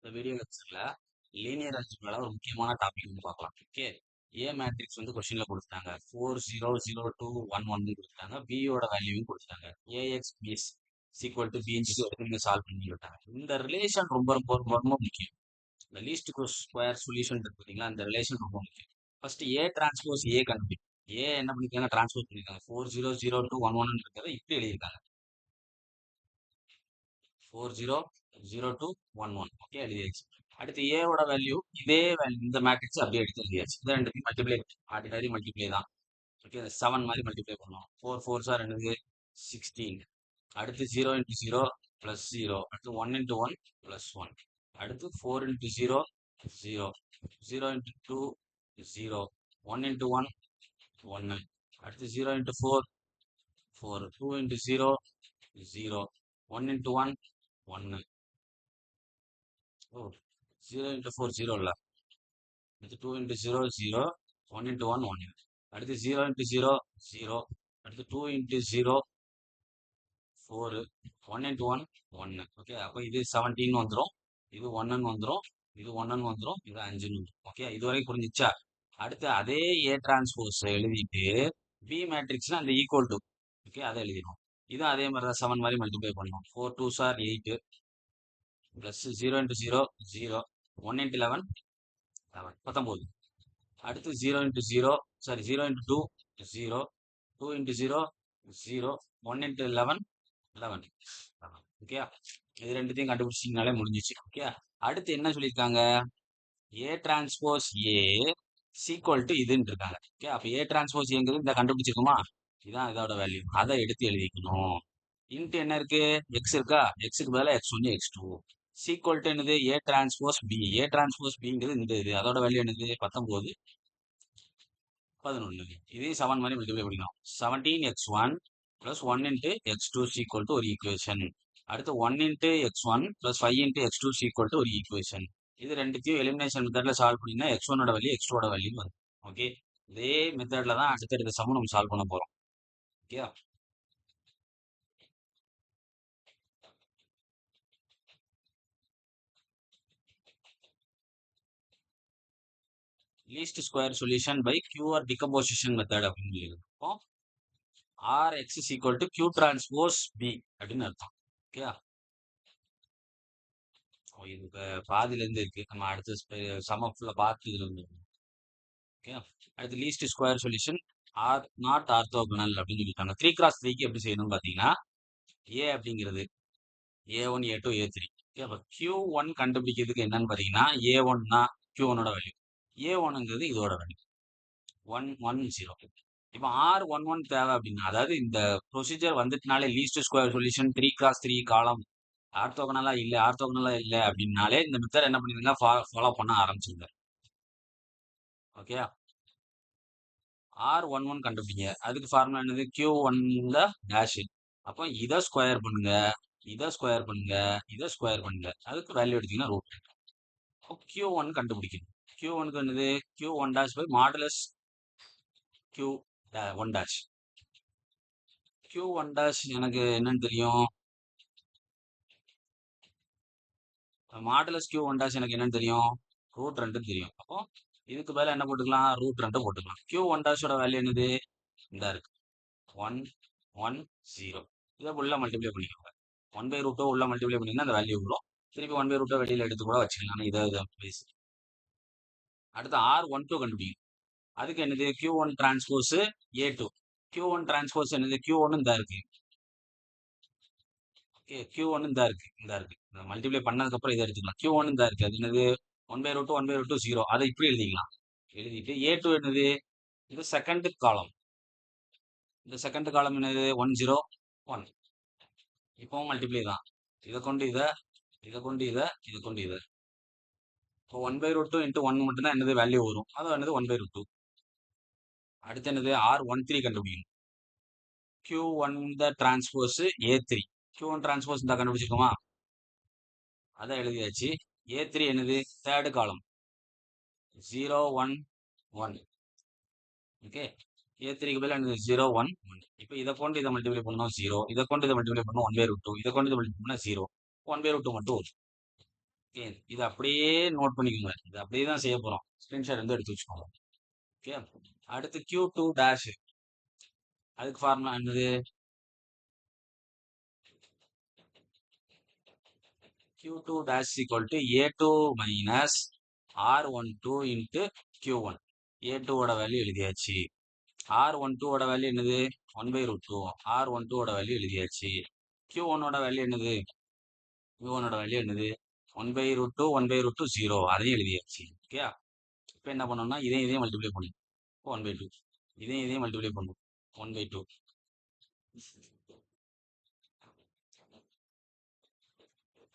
இந்த video லெக்சர்ல linear அல்ஜிப்ரால ஒரு முக்கியமான டாபிக் வந்து பார்க்கலாம். ஓகே, ஏ மேட்ரிக்ஸ் வந்து கொஸ்டின்ல கொடுத்தாங்க. 400211 கொடுத்தாங்க. பியோட வேல்யூவும் கொடுத்தாங்க. ஏஎக்ஸ் பிஎஸ் சீக்வல் டு பின்னு சொல்லி எடுத்து நீங்க சால்வ் பண்ணி விட்டாங்க. இந்த ரிலேஷன் ரொம்ப ரொம்ப ரொம்ப ரொம்ப முக்கியம். இந்த லீஸ்ட் ஸ்கொயர் சொல்யூஷன் இருக்கு பார்த்தீங்களா, இந்த ரிலேஷன் ரொம்ப முக்கியம். ஃபர்ஸ்ட் ஏ டிரான்ஸ்போஸ் ஏ கண்டுபிடி. ஏ என்ன பண்ணிருக்காங்க, டிரான்ஸ்போஸ் பண்ணிருக்காங்க. 400211 இருக்கிறத இப்படி எழுதியிருக்காங்க. 400211 ஓகே எழுதியாச்சு. அடுத்து ஏவோட வேல்யூ இதே வேல்யூ, இந்த மேட்ரிக்ஸ் அப்படியே எடுத்து எழுதியாச்சு. இந்த ரெண்டுத்தையும் மல்டிப்ளை, ஆர்டினரி மல்டிப்ளை தான். ஓகே, 7 மாதிரி மல்டிப்ளை பண்ணலாம். 4 4 சார் என்னது 16. அடுத்து 0 இன்ட்டு 0 ப்ளஸ் 0. அடுத்து 1 இன்ட்டு 1 ப்ளஸ் 1. அடுத்து 4 இன்ட்டு 0 0. 0 இன்ட்டு 2 0. 1 இன்ட்டு 1 1. அடுத்து 0 இன்ட்டு 4 4. 2 இன்ட்டு 0 0. 1 இன்ட்டு 1 1. ஓ, 0 இன்ட்டு 4 0 இல்லை. அடுத்து 2 இன்ட்டு 0 0. 1 இன்ட்டு 1 1. அடுத்து 0 இன்ட்டு 0 0. அடுத்து 2 இன்ட்டு 0 4. 1 இன்ட்டு 1 1. ஓகே, அப்போ இது 17 வந்துடும், இது 1 வந்துடும், இது 1 வந்துடும், இது 5 வந்துடும். ஓகே, இது வரைக்கும் புரிஞ்சிச்சா? அடுத்து அதே ஏ டிரான்ஸ்போஸ் எழுதிட்டு பி மேட்ரிக்ஸ்னா அந்த ஈக்குவல் டு, ஓகே, அதை எழுதிடும். இது அதே மாதிரி தான் 7 மாதிரி மல்டிப்ளை பண்ணணும். 4 2 சார் 8 ப்ளஸ் 0 இன்ட்டு 0 0. 1 இன்ட்டு 11 11 19. அடுத்து 0 into 0 sorry 0 into 2 0. 2 into 0 0. 1 into 11 11. Okay, இது ரெண்டுத்தையும் கண்டுபிடிச்சிங்கனாலே முடிஞ்சிச்சு. ஓகே, அடுத்து என்ன சொல்லியிருக்காங்க, A transpose A equal to இதுன்னு இருக்காங்க. ஓகே, அப்போ ஏ டிரான்ஸ்போஸ் ஏங்கிறது இந்த கண்டுபிடிச்சிருக்குமா, இதான் இதோட வேல்யூ, அதை எடுத்து எழுதிக்கணும். இன்ட்டு என்ன இருக்கு, எக்ஸ் இருக்கா, எக்ஸுக்கு பதிலாக எக்ஸ் ஒன்று எக்ஸ் டூ சீக்வல் டு என்னது, A transpose B. A transpose பிங்கிறது இந்த இது, அதோட வேல்யூ என்னது 19 11. இதையும் 7 மாதிரி மல்டிப்ளை பண்ணிக்கலாம். 17x1 plus 1 into x two equal to ஒரு ஈக்குவேஷன். அடுத்து 1 into x1 plus 5 into x two equal to ஒரு ஈக்குவேஷன். இது ரெண்டுத்தையும் எலிமினேஷன் மெத்தட்ல சால்வ் பண்ணினா x1 ஓட வேல்யூ x2 ஓட வேல்யூ வரும். ஓகே, இதே மெத்தட்ல தான் அடுத்தடுத்த சம் நம்ம சால்வ் பண்ண போறோம். Okay, least square solution by QR decomposition method அப்படின்னு சொல்லியிருக்கோம். R x is equal to Q transpose B அப்படின்னு அர்த்தம். ஓகே, இது பாதியில இருந்து இருக்கு, நம்ம அடுத்த சம ஃபுல்லா பார்த்து இதுல இருந்து. ஓகே, அடுத்து least square solution or not orthogonal அப்படின்னு சொல்லிட்டாங்க. 3x3க்கு எப்படி செய்யணும்னு பாத்தீங்கன்னா, ஏ அப்படிங்கிறது A1 A2 A3. அப்ப Q1 கண்டுபிடிக்கிறதுக்கு என்னன்னு பாத்தீங்கன்னா, A1 தான் Q1ஓட வேல்யூ, A1ங்கிறது இதோட வேல்யூ 1 1 0. இப்போ R11 தேவை அப்படின்னா, அதாவது இந்த ப்ரொசீஜர் வந்துட்டுனாலே least square solution 3x3 column ஆர்த்தோகனலா இல்ல ஆர்த்தோகனலா இல்ல அப்படின்னாலே இந்த மெத்தட் என்ன பண்ணிருங்க, ஃபாலோ பண்ண ஆரம்பிச்சிருங்க. ஓகே, R11 கண்டுபிடிங்க. அதுக்கு ஃபார்முலா என்னது, Q1 டேஷ். அப்போ இதை ஸ்கொயர் பண்ணுங்க, இதை ஸ்கொயர் பண்ணுங்க, இதை ஸ்கொயர் பண்ணுங்க, அதுக்கு வேல்யூ எடுத்தீங்கன்னா ரூட். Q1 கண்டுபிடிக்கணும். Q1க்கு என்னது, Q1 dash by modulus Q1 dash. Q1 dash எனக்கு என்னன்னு தெரியும், மாடுலஸ் Q1 டேஷ் எனக்கு என்னன்னு தெரியும், ரூட் 2 தெரியும். அப்போ இதுக்கு பதிலா என்ன போட்டுக்கலாம், ரூட் 2 போட்டுக்கலாம். Q1 டேஷோட வேல்யூ என்னது, இந்த இருக்கு 1 1 0. இதை உள்ள மல்டிப்ளை பண்ணிக்கோங்க. 1/√2 உள்ள மல்டிப்ளை பண்ணிங்கன்னா அந்த வேல்யூ வரும். திருப்பி 1/√2 வெளியில எடுத்து கூட வச்சுக்கலாம். இதை பேஸ். அடுத்து R12 கண்டுபிடிக்கும். அதுக்கு என்னது, Q1 transpose A2. Q1 transpose என்னது, Q1 இந்த இருக்கு. ஓகே, Q1 இந்த இருக்கு, இந்த இருக்கு. மல்டிப்ளை பண்ணதுக்கு அப்புறம் இதை எடுத்துக்கலாம். Q1 இந்த இருக்கு, அது என்னது 1/√2 1/√2 0. அதை இப்படி எழுதிக்கலாம். எழுதிட்டு A2 என்னது, இது செகண்ட் காலம். இந்த செகண்ட் காலம் என்னது 1 0 1. இப்போவும் மல்டிப்ளை தான். இதை கொண்டு இதை, இதை கொண்டு இதை, இதை கொண்டு இதை. இப்போ 1/√2 இன்ட்டு 1 மட்டும்தான் என்னது வேல்யூ வரும், அது என்னது 1/√2. அடுத்து என்னது, R13 கண்டுபிடிக்கணும். Q1 த டிரான்ஸ்போஸ் A3. Q1 டிரான்ஸ்போஸ் இந்த கண்டுபிடிச்சிருக்கோமா, அதை எழுதியாச்சு. A3 என்னது, தேர்ட் காலம் 0 1 1. ஓகே, A3க்கு பதில் என்னது 0 1 1. இப்போ இதை கொண்டு இதை மல்டிப்ளை பண்ணோம் 0, இதை கொண்டு இதை மல்டிப்ளை பண்ணோம் 1/√2, இதை கொண்டு இதை மல்டிப்ளை பண்ணா 0, 1/√2 மட்டும் வரும். ஓகே, இது அப்படியே நோட் பண்ணிக்கோங்க. இது அப்படியே தான் செய்ய போறோம். ஸ்கிரீன்ஷாட் வந்து எடுத்து வச்சுக்கோங்க. ஓகே, அடுத்து Q2 டேஷ். அதுக்கு ஃபார்முலா என்னது? Q2 dash is equal to A2 minus R12 into Q1. A2 ஓட வேல்யூ எழுதியாச்சு. R12 ஓட வேல்யூ என்னது? 1 by root 2. R12 ஓட வேல்யூ எழுதியாச்சு. Q1 ஓட வேல்யூ என்னது? Q1 ஓட வேல்யூ என்னது? 1 by root 2, 1 by root 2, 0. அதையும் எழுதியாச்சு. ஓகே, இப்போ என்ன பண்ணோம்னா இதையும் மல்டிப்ளை பண்ணும். 1 by 2. இதையும் மல்டிப்ளை பண்ணும். 1 by 2.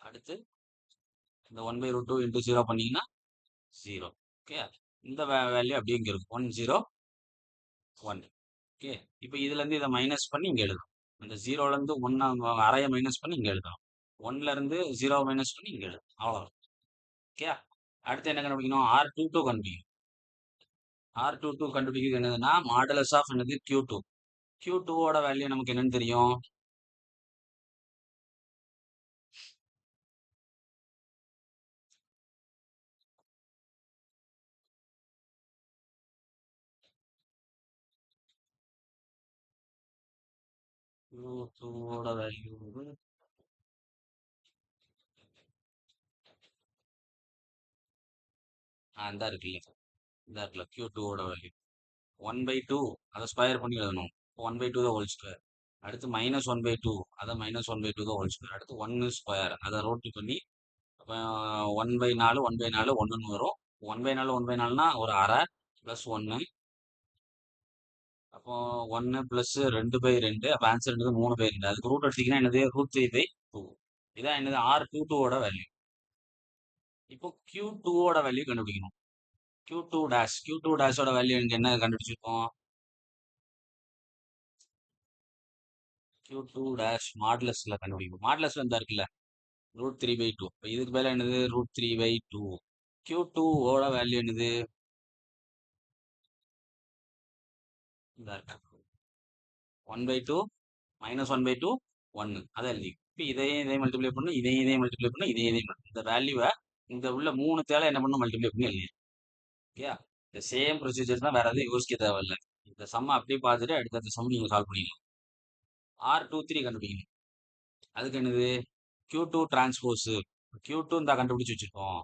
அடுத்து இந்த 1 by root 2 into 0 பண்ணீங்கன்னா 0. ஓகே, இந்த வேல்யூ அப்படியே இங்க இருக்கும். 1 0 1. ஓகே, இப்போ இதுல இருந்து இதை மைனஸ் பண்ணி இங்க எழுதணும். இந்த 0ல இருந்து 1 அரையை மைனஸ் பண்ணி இங்க எழுதணும். 1ல இருந்து 0 மைனஸ் பண்ணி இங்க எழுதணும். அவ்வளவுதான். ஓகே, அடுத்து என்ன கண்டுபிடிக்கணும்? R22 கண்டுபிடிக்கணும். R22 கண்டுபிடிக்கிறது என்னதுன்னா மாடுலஸ் ஆஃப் என்னது? Q2. Q2 ஓட வேல்யூ நமக்கு என்னன்னு தெரியும்? Q2 ஓட வேல்யூ இந்த இருக்குல்ல, இந்த இருக்குல்ல Q2 ஓட வேல்யூ 1 by 2. அதை ஸ்கொயர் பண்ணி எழுதணும். 1 by 2 தான் ஹோல் ஸ்கொயர். அடுத்து மைனஸ் 1 by 2. அதை மைனஸ் 1 by 2 தான் ஹோல் ஸ்கொயர். அடுத்து 1 ஸ்கொயர். அதை ரோட்டி பண்ணி 1 by 4 1 by 4 1ன்னு வரும். 1 by 4 1 by 4னா ஒரு அரை ப்ளஸ் 1. அப்போ 1 ப்ளஸ் 2 by 2. அப்போ ஆன்சர் என்னது? 3 by 2. அதுக்கு ரூட் எடுத்தீங்கன்னா என்னது? √3 by 2. இதான் என்னது? R22 ஓட வேல்யூ. இப்போ Q2 ஓட வேல்யூ கண்டுபிடிக்கணும். Q2 dash. Q2 டேஷோட வேல்யூ இங்க என்ன கண்டுபிடிச்சிருக்கோம்? Q2 டேஷ் மாடுலஸ்ல கண்டுபிடிக்கும். மாடுலஸ்ல இந்த இருக்குல்ல √3 by 2. இப்போ இதுக்கு பேர் என்னது? √3 by 2. Q2 ஓட வேல்யூ என்னது? இந்த இருக்கு 1 by 2 minus 1 by 2 1. அதை எழுதி இப்போ இதையும் மல்டிப்ளை பண்ணும், இதையும் மல்டிப்ளை பண்ணும், இதையும் இந்த வேல்யூவை இந்த உள்ள 3 தேவை என்ன பண்ணும்? மல்டிப்ளை பண்ணி எழுதி. ஓகே, இந்த சேம் ப்ரொசீஜர் தான், வேற எதுவும் யோசிக்க தேவையில்லை. இந்த சம்மை அப்படியே பார்த்துட்டு அடுத்த சம் நீங்க சால்வ் பண்ணிக்கலாம். R23 கண்டுபிடிக்கணும். அதுக்கு என்னது? Q2 transpose. Q2 இந்த கண்டுபிடிச்சு வச்சிருக்கோம்.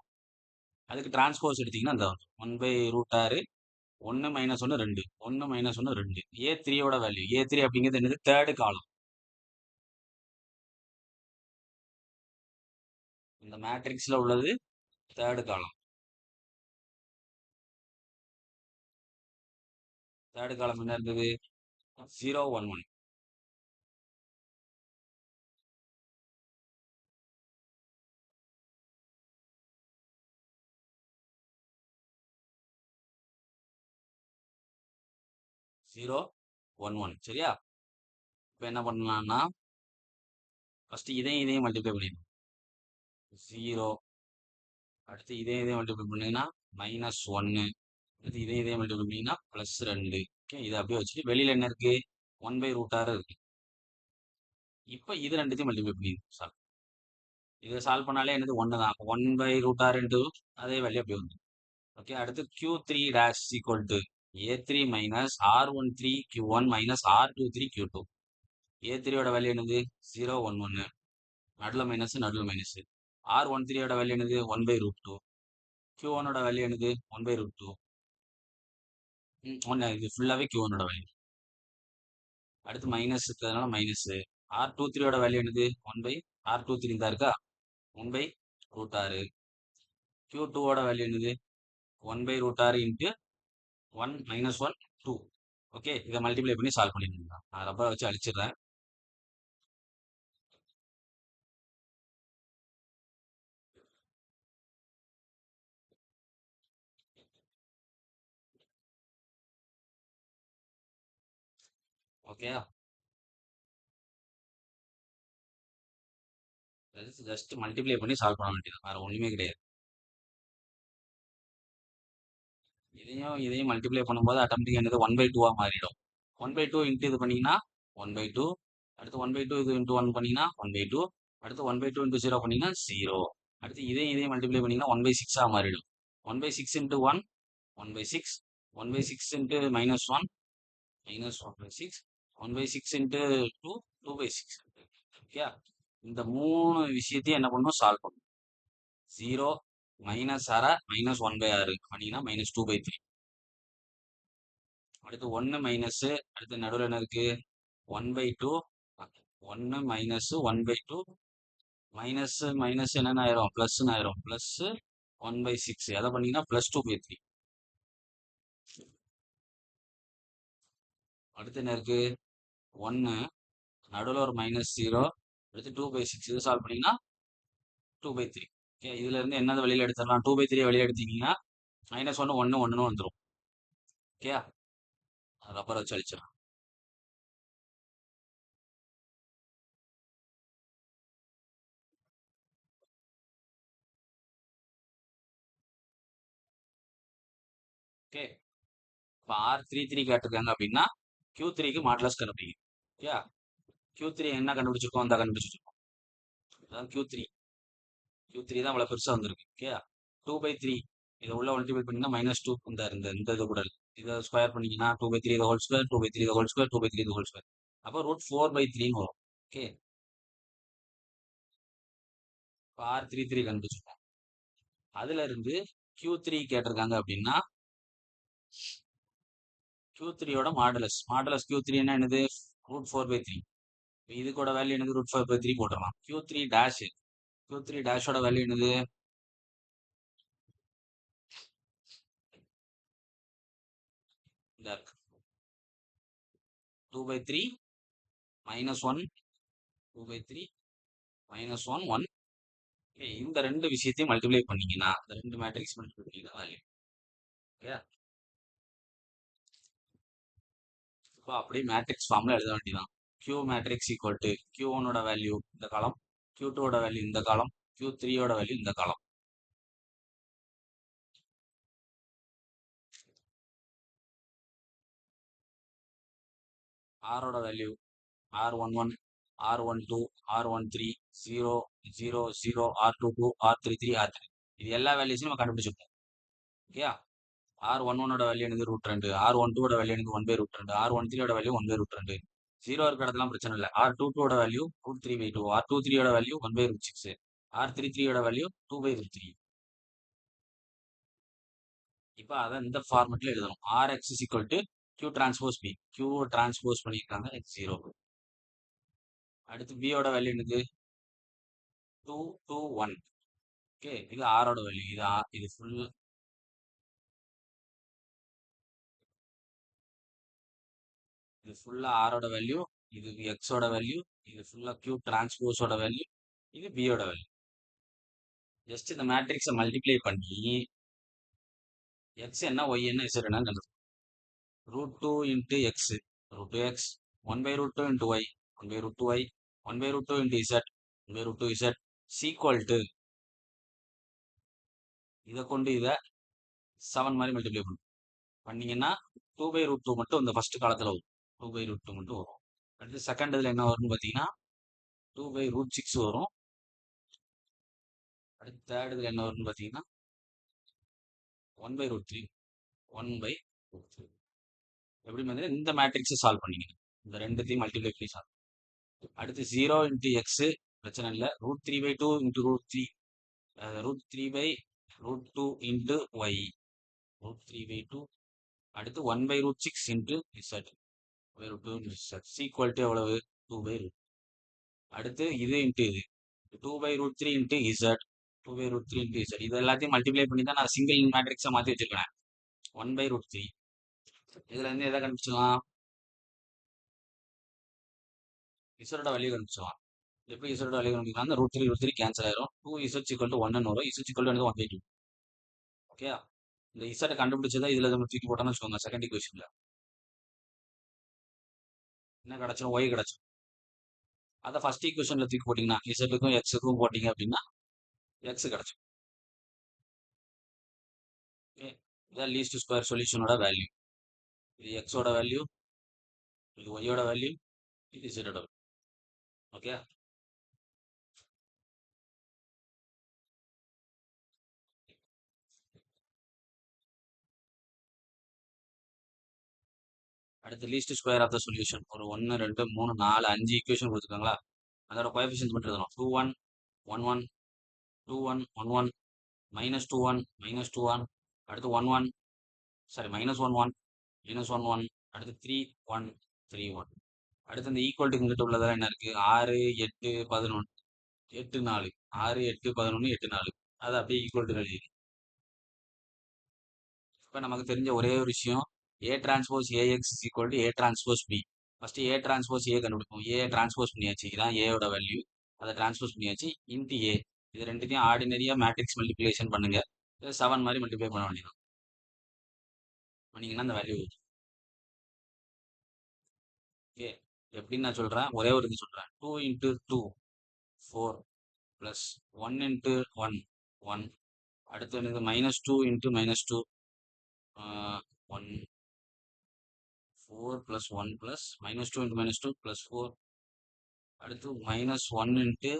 அதுக்கு டிரான்ஸ்போஸ் எடுத்தீங்கன்னா இந்த 1 by √6 1 minus 1 2 1 minus 1 2. A3 ஓட வேல்யூ. A3 அப்படிங்கிறது என்னது? தேர்டு காலம். இந்த மேட்ரிக்ஸ்ல உள்ளது தேர்டு காலம். தேர்டு காலம் என்ன இருந்தது? 0 1 1. ஜீரோ 1 1. சரியா? இப்போ என்ன பண்ணலாம்னா ஃபர்ஸ்ட் இதையும் மல்டிப்ளை பண்ணிடணும். 0. அடுத்து இதையும் மல்டிப்ளை பண்ணீங்கன்னா -1. அடுத்து இதையும் மல்டிப்ளை பண்ணீங்கன்னா +2. ஓகே, இதை அப்படியே வச்சுட்டு வெளியில என்ன இருக்கு? 1 by √6 இருக்கு. இப்போ இது ரெண்டுத்தையும் மல்டிப்ளை பண்ணிடணும் சார். இதை சால்வ் பண்ணாலே என்னது? 1 தான். 1 by √6 இன்ட்டு அதே வேல்யூ அப்படி வந்து. ஓகே, அடுத்து Q3 dash equal to A3 minus R13 Q1 minus R23 Q2. A3 ஓட வேல்யூ என்னது? 0 1 1. நடுவில் மைனஸ். R13 ஓட வேல்யூ என்னது? 1 by √2. Q1 ஓட வேல்யூ என்னது? 1 by √2. 1. இது ஃபுல்லாவே Q1 ஓட வேல்யூ. அடுத்து மைனஸ் இருக்கிறதுனால மைனஸ். R23 ஓட வேல்யூ என்னது? 1 by R23 தான் இருக்கா? 1 by √6. Q2 ஓட வேல்யூ என்னது? 1 by √6 இன்ட்டு 1 minus 1 2. ஓகே, இதை மல்டிப்ளை பண்ணி சால்வ் பண்ணிடணும். நான் ரப்பரை வச்சு அழிச்சிடுறேன். ஓகே, ஜஸ்ட் மல்டிப்ளை பண்ணி சால்வ் பண்ண வேண்டியது, வேற ஒண்ணுமே கிடையாது. இதையும் மல்டிப்ளை பண்ணும்போது ஆட்டோமேட்டிக் என்னது? 1 by 2 மாறிடும். 1 by 2 இன்ட்டு இது பண்ணீங்கன்னா 1 by 2. அடுத்து 1 by 2 இது இன்ட்டு 1 பண்ணீங்கன்னா 1 by 2. அடுத்து 1 by 2 இன்ட்டு 0 பண்ணீங்கன்னா 0. அடுத்து இதையும் மல்டிப்ளை பண்ணிங்கன்னா 1/6 மாறிடும். 1/6 இன்ட்டு 1 1/6 1/6 இன்ட்டு -1 -1/6 1/6 இன்ட்டு 2 2/6. ஓகே, இந்த 3 விஷயத்தையும் என்ன பண்ணணும், சால்வ் பண்ணணும். 0 -6 -1/6 பண்ணிங்கன்னா -2/3. அடுத்து 1 மைனஸ், அடுத்து நடுவில் என்ன இருக்கு, 1/2 1 மைனஸ் 1/2 மைனஸ் மைனஸ் என்னென்ன ஆயிரும், ப்ளஸ்ன்னு ஆயிரும். ப்ளஸ் 1/6 எதை பண்ணீங்கன்னா +2/3. அடுத்து என்ன இருக்கு, 1 நடுவில் ஒரு -0 அடுத்து 2/6 இது சால்வ் பண்ணீங்கன்னா 2/3. ஓகே, இதுல இருந்து என்னது வெளியில எடுத்துடலாம், 2/3 வெளியில எடுத்தீங்கன்னா -1 1 1 வந்துடும். ஓகே, ரப்பரை வச்சு அழிச்சிடலாம். ஓகே, இப்போ R33 கேட்டிருக்காங்க அப்படின்னா Q3க்கு மாட்லஸ் கண்டுபிடிங்க. ஓகே, Q3 என்ன கண்டுபிடிச்சிருக்கோம், அந்த கண்டுபிடிச்சிருக்கோம். அதான் Q3 தான் இவ்வளோ பெருசாக வந்திருக்கு. ஓகே, 2/3 இதை உள்ள மல்டிபிள் பண்ணிங்கன்னா -2 இந்த இது கூட இதை ஸ்கொயர் பண்ணிங்கன்னா 2/3 இது ஹோல் ஸ்கொயர் 2/3 இது ஹோல் ஸ்கொயர் 2/3 இது ஹோல் ஸ்கொயர். அப்போ √4/3 வரும். ஓகே, இப்போ R33 கண்டுபிடிச்சிருக்கோம். அதுல இருந்து Q3 கேட்டிருக்காங்க அப்படின்னா Q3யோட மாடுலஸ் Q3 என்னது, √4/3. இது கூட வேல்யூ என்னது, √4/3 போட்டுடலாம். Q3 டேஷோட வேல்யூ என்னது, இந்த 2/3 -1 2/3 -1 1. இந்த ரெண்டு விஷயத்தையும் மல்டிப்ளை பண்ணீங்கன்னா, இந்த ரெண்டு மேட்ரிக்ஸ் மல்டிப்ளை பண்ணிங்கன்னா வேல்யூ. ஓகே, இப்போ அப்படியே மேட்ரிக்ஸ் ஃபார்ம்ல எழுத வேண்டியதான். Q மேட்ரிக்ஸ் ஈக்குவல் டு Q1ஓட வேல்யூ இந்த காலம், Q2ஓட வேல்யூ இந்த காலம், Q3யோட வேல்யூ இந்த காலம். ஆரோட value R11 R12 R13 0 0 0 R22 R33 R3. இது எல்லா வேல்யூஸையும் நம்ம கண்டுபிடிச்சிருக்கோம். ஓகே, R11ஓட வேல்யூ எனக்கு √2, R12ஓட வேல்யூ எனக்கு 1/√2, R13ஓட வேல்யூ 1/√2. 0 இருக்கிற இடத்துலாம் பிரச்சனை இல்லை. R22ஓட வேல்யூ √3/2, R23ஓட வேல்யூ 1/6, R33ஓட வேல்யூ 2/3. இப்போ அதை இந்த ஃபார்மெட்ல எழுதணும். RX = Q transpose B. Q transpose பண்ணியிருக்காங்க, X0. அடுத்து B ஓட வேல்யூ என்னது, 2 2 1. ஓகே, இது ஆரோட வேல்யூ. இது ஃபுல்லா ஆரோட வேல்யூ, இது எக்ஸோட வேல்யூ, இது ஃபுல்லா Q டிரான்ஸ்போஸோட வேல்யூ, இது பியோட வேல்யூ. ஜஸ்ட் இந்த மேட்ரிக்ஸை மல்டிப்ளை பண்ணி எக்ஸ் என்ன ஒய் என்ன இசட் என்ன √2 into x √2x 1/√2 into y 1/√2y 1/√2 into z 1/√2 z equal to இதை கொண்டு இதை 7 மாதிரி மல்டிப்ளை பண்ணீங்கன்னா 2/√2 மட்டும் இந்த ஃபர்ஸ்ட் காலத்தில் வரும். 2/√2 மட்டும் வரும். அடுத்து செகண்ட் இதில் என்ன வரும்னு பார்த்தீங்கன்னா 2/√6 வரும். அடுத்து தேர்ட் இதில் என்ன வரும்னு பார்த்தீங்கன்னா 1/√3 1/√3. எப்படி வந்து இந்த மேட்ரிக்ஸை சால்வ் பண்ணிங்க, இந்த ரெண்டுத்தையும் மல்டிப்ளை பண்ணி சால்வ். அடுத்து 0 இன்ட்டு எக்ஸ் பிரச்சனை இல்லை, √3/2 இன்ட்டு √3 √3/√2 இன்ட்டு ஒய் √3/2. அடுத்து 1/√6 இன்ட்டு இசட் சீக்வல் டு எவ்வளவு, 2/√. அடுத்து இது இன்ட்டு இது 2/√3 இன்ட்டு இசட் 2/√3 இன்ட்டு இசட். இது எல்லாத்தையும் மல்டிப்ளை பண்ணி தான் நான் சிங்கிள் மேட்ரிக்ஸை மாற்றி வச்சிருக்கேன். 1/√3 இதுல இருந்து எதை கண்டுபிடிச்சலாம், இசரோட வேல்யூ கண்டுபிடிச்சலாம். எப்படி இசரோட வேல்யூ கண்டுபிடிக்கலாம், √3 கேன்சல் ஆயிரும். 2z = 1 வரும். z = 1/2. ஓகே, இந்த இசட்டை கண்டுபிடிச்சதா இதுல நம்ம தூக்கி போட்டோம்னு வச்சுக்கோங்க. செகண்ட் ஈக்குவேஷன்ல என்ன கிடைச்சிடும், ஒய் கிடைச்சிடும். அதை ஃபர்ஸ்ட் ஈக்குவேஷன்ல தூக்கி போட்டீங்கன்னா இசட்டுக்கும் எக்ஸுக்கும் போட்டீங்க அப்படின்னா எக்ஸ் கிடைச்சிடும். ஓகே, இதான் லீஸ்ட் ஸ்கொயர் சொல்யூஷனோட வேல்யூ. இது எக்ஸோட வேல்யூ, இது ஒய்யோட வேல்யூ, இது இசட்டோட வேல்யூ. ஓகே, அடுத்து least square of the solution ஒரு 1 2 3 4 5 ஈக்குவேஷன் கொடுத்துருக்காங்களா, அதோட கோஎஃபிஷியன்ட் மட்டும் எழுதணும். 2 1 1 1 2 1 1 1 -2 1 -2 1 அடுத்து 1 1 சாரி -1 1 -1 1 அடுத்து 3 1 3 1 அடுத்து இந்த ஈக்குவல் டு இங்கிட்ட உள்ளதெல்லாம் என்ன இருக்கு 6 8 11 8 4 6 8 11 8 4 அது அப்படியே ஈக்குவல் டு எழுதி. இப்போ நமக்கு தெரிஞ்ச ஒரே ஒரு விஷயம் A transpose A x is equal to A transpose B. First A transpose A கண்டுபிடிப்போம். ஏ டிரான்ஸ்போஸ் பண்ணியாச்சு, இதான் ஏயோட வேல்யூ, அதை டிரான்ஸ்போஸ் பண்ணியாச்சு இன்ட்டு ஏ. இது ரெண்டுத்தையும் ஆர்டினரியா மேட்ரிக்ஸ் மல்டிப்ளிகேஷன் பண்ணுங்க. 7 மாதிரி மல்டிப்ளை பண்ண வேண்டியதான். பண்ணீங்கன்னா அந்த வேல்யூ வரும். ஓகே, எப்படின்னு நான் சொல்றேன், ஒரே ஒரு இது சொல்றேன். 2 இன்ட்டு 2 4 ப்ளஸ் 1 இன்ட்டு 1 1 அடுத்து எனக்கு -2 இன்ட்டு -2 1 4 + 1 ப்ளஸ் -2 இன்ட்டு -2 ப்ளஸ் 4 அடுத்து -1 இன்ட்டு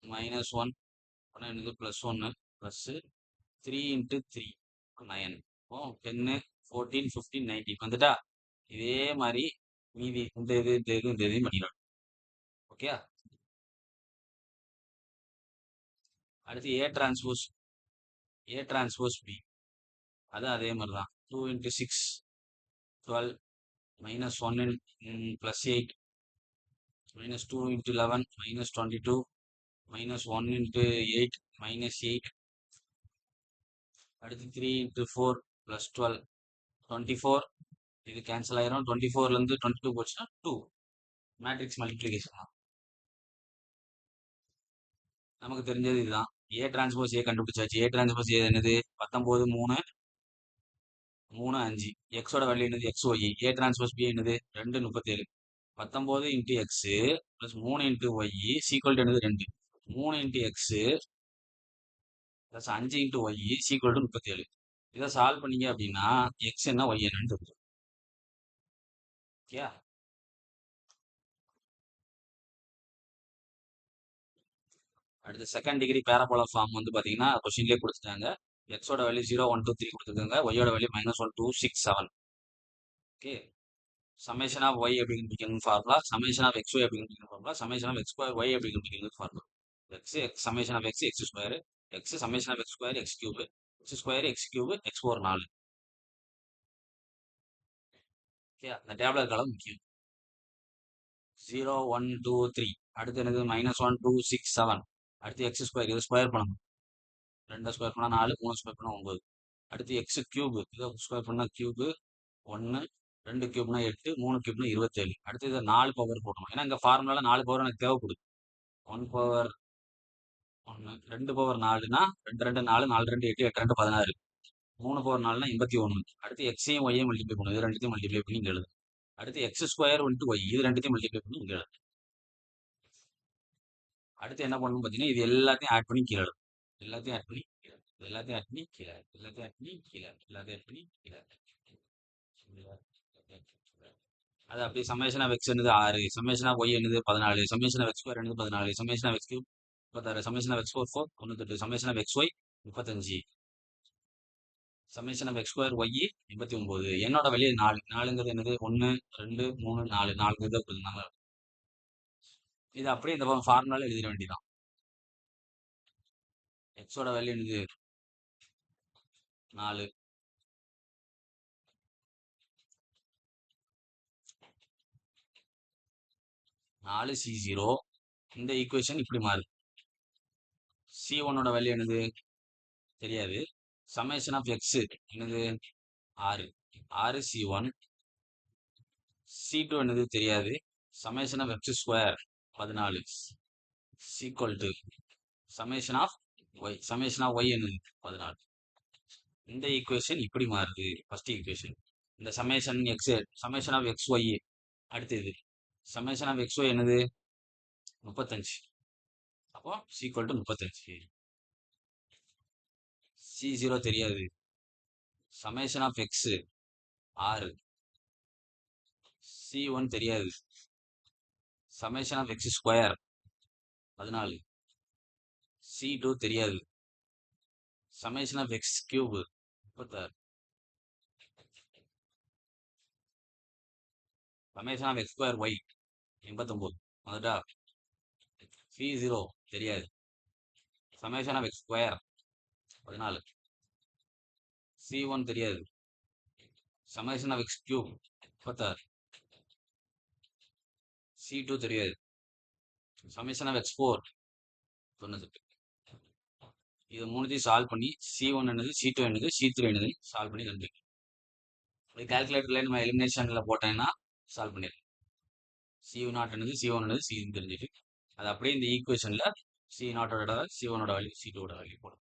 -1 எனக்கு +1 ப்ளஸ் 3 இன்ட்டு 3 9 10 14 15 19 வந்துட்டா. இதே மாதிரி மீதி இந்த இதையும் பண்ணிடணும். ஓகே, அடுத்து ஏ டிரான்ஸ்போஸ் பி, அது அதே மாதிரி தான். 2 இன்ட்டு 6 12 -1 + 8 -2 இன்ட்டு 11 -22 -1 இன்ட்டு 8 -8 அடுத்து 3 இன்ட்டு 4 + 12 24. இது கேன்சல் ஆயிரும். 24லேருந்து 22 போச்சுன்னா 2. மேட்ரிக்ஸ் மல்டிப்ளிகேஷன் தான். நமக்கு தெரிஞ்சது இதுதான். ஏ டிரான்ஸ்போஸ் ஏ கண்டுபிடிச்சாச்சு. ஏ டிரான்ஸ்போஸ் ஏ என்னது 19 3 3 5. எக்ஸோட வேல்யூ என்னது x y. A transpose B என்னது 2 37. 19 into x plus 3 into y equal என்னது 2. 3 into x plus 5 into y equal 37. இதை சால்வ் பண்ணீங்க அப்படின்னா எக்ஸ் என்ன ஒய் என்னன்னு தெரியும். ஓகே, அடுத்து செகண்ட் டிகிரி பேரபோலா ஃபார்ம் வந்து பார்த்தீங்கன்னா கொஸ்டின்லேயே கொடுத்துட்டாங்க. எக்ஸோட வேல்யூ 0 1 2 3 கொடுத்துருக்காங்க. ஒய்யோட வேல்யூ -1 2 6 7. ஓகே, சமேஷன் ஆஃப் ஒய் எப்படி கண்டுபிடிக்கணும் formula, summation of x y எப்படி கண்டுபிடிக்கணும் formula, summation of x square y எப்படி கண்டுபிடிக்கணும் formula. X summation of x square, x summation of x square x cube, x square x cube x over 4. Okay, அந்த tablet colour முக்கியம். 0 1 2 3 அடுத்து என்னது -1 2 6 7 அடுத்து X square, இதை ஸ்கொயர் பண்ணணும். 2 square பண்ணால் 4, 3 ஸ்கொயர் பண்ணால் 9. அடுத்து எக்ஸ் கியூப், இதை ஸ்கொயர் பண்ணால் கியூபு 1 2 கியூப்னா 8 3 கியூப்னா 27. அடுத்து இதை 4 பவர் போடணும். ஏன்னா இங்கே ஃபார்முலால 4 பவர் எனக்கு தேவைப்படுது. 1 பவர் 1 2 பவர் 4னா 2 2 4 4 2 8 8 2 16. 3 பவர் 4னா 81. அடுத்து எக்ஸையும் ஒய்யையும் மல்டிப்ளை பண்ணும். இது ரெண்டுத்தையும் மல்டிப்ளை பண்ணி இங்கே எழுது. அடுத்து எக்ஸ் ஸ்கொயர் இன்ட்டு ஒய், இது ரெண்டுத்தையும் மல்டிப்ளை பண்ணி இங்கே எழுது. அடுத்து என்ன பண்ணணும் பார்த்தீங்கன்னா இது எல்லாத்தையும் ஆட் பண்ணி கீழே எழுது. எல்லாத்தையும் ஆட் பண்ணி கீழே, எல்லாத்தையும் ஆட் பண்ணி கீழே, எல்லாத்தையும் ஆட் பண்ணி கீழே, எல்லாத்தையும் ஆட் பண்ணி கீழே. அது அப்படியே சமேஷன் ஆஃப் எக்ஸ் என்னது 6, சமேஷன் ஆஃப் ஒய் என்னது 14, சமேஷன் ஆஃப் எக்ஸ் ஸ்கொயர் என்னது 14, summation of x cube 36, summation of x four 98, summation of x y 35, summation of x square y 89. என்னோட வெளியே 4 4ங்கிறது என்னது 1 2 3 4 4ங்கிறது கொடுத்துருந்தாங்க. இது அப்படியே இந்த ஃபார்முலால எழுதிட வேண்டியதான். எக்ஸோட வேல்யூ என்னது 4 4 C0. இந்த ஈக்குவேஷன் இப்படி மாறுது. C1ஓட வேல்யூ என்னது தெரியாது. சமேஷன் ஆஃப் எக்ஸ் என்னது 6 6 C1. C2 என்னது தெரியாது. Summation of x square 14 equal to summation of y, summation of y என்னது 14. இந்த ஈக்குவேஷன் இப்படி மாறுது ஃபர்ஸ்ட் ஈக்குவேஷன். இந்த summation x, summation of x y அடுத்து இது சமேஷன் ஆஃப் எக்ஸ் ஒய் என்னது 35. அப்போ சீக்வல் டு 35. C0 தெரியாது. சமேஷன் ஆஃப் எக்ஸ் 6, C1 தெரியாது. Summation of x square 14, C2 தெரியாது. Summation of x cube 36. Summation of x square y 89 வந்துட்டா. C0 தெரியாது. Summation of x square 14. C1 தெரியாது. Summation of x cube 36. C2 தெரியாது. Summation of x four 98. இது மூணுத்தையும் solve பண்ணி C1 என்னது, C2 என்னது, C3 என்னது சால்வ் பண்ணி கண்டுபிடிக்கும். கால்குலேட்டர்ல நம்ம எலிமினேஷன்ல போட்டேன்னா சால்வ் பண்ணிடலாம். C0 என்னது, C1 என்னது, C தெரிஞ்சுட்டு அது அப்படியே இந்த ஈக்குவேஷன்ல C0ஓட C1ஓட வேல்யூ, C2ஓட வேல்யூ போடும்.